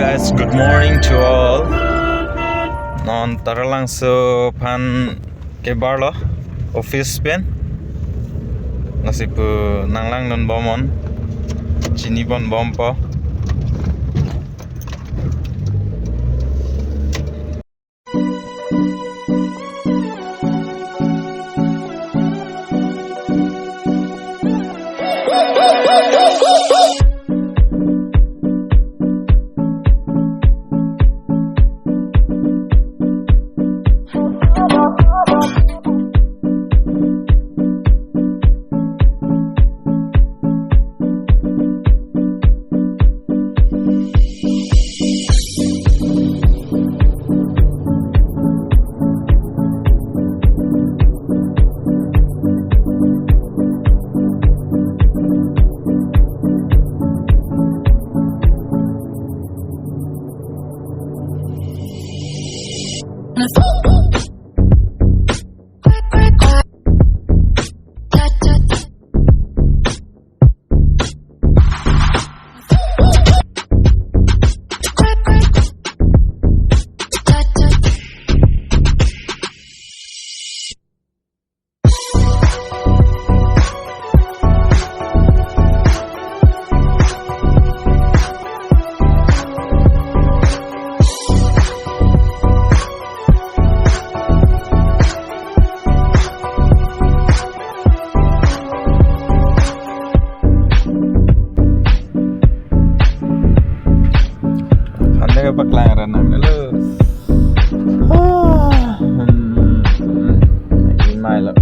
guys, good morning to all. Non taralang so pan kebarlo office pen. Nasipu nanglang non bomon. Chini bon bompo. Paklaran namin lo. Imay lo.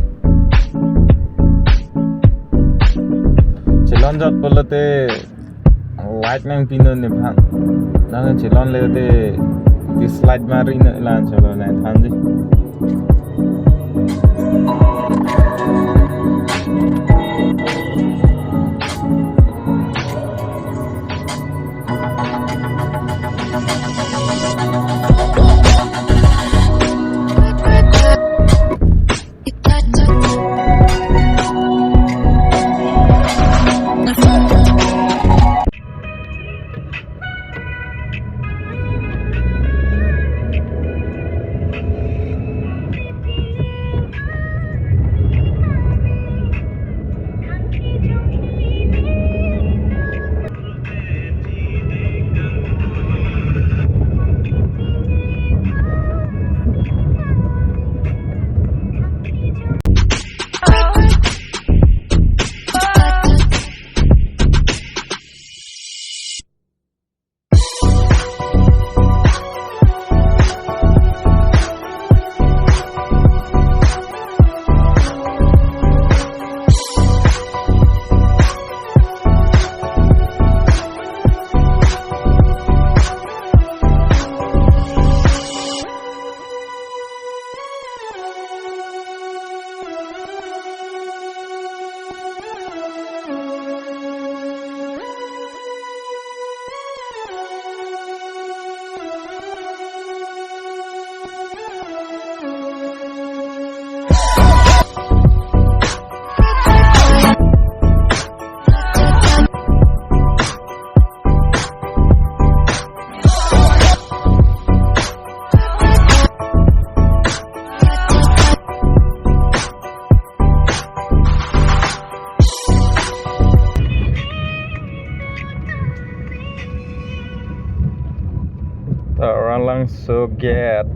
Chilon jat bolate light nang pinon ni bhan. Nang chilon lete di slide mari na ilan chalo na thanji. Orang langsung get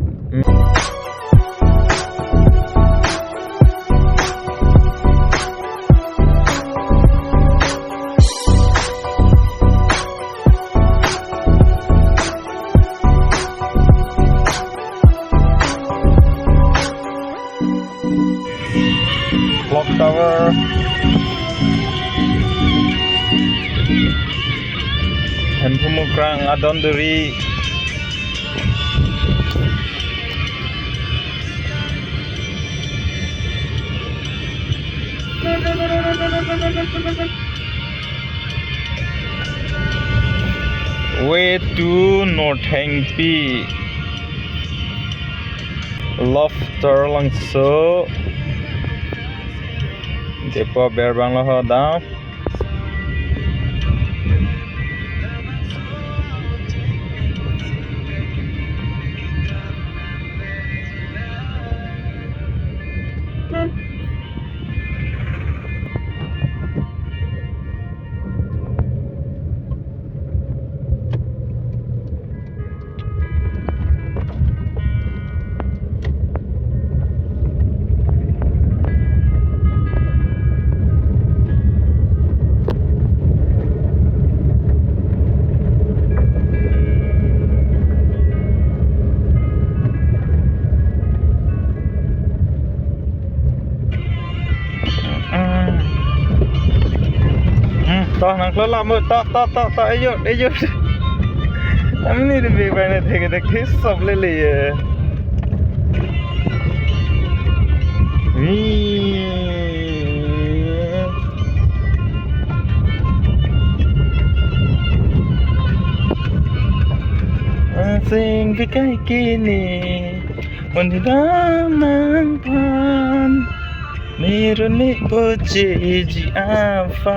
clock tower. And pumukrang adon dari way to North Hengpi Lofter langso Depo berbang loh down lo lama ta ayot amni de be bane theke dekhe sob le liye sing kai kini Wandiram ng pan Meron ni Boche Ji Afa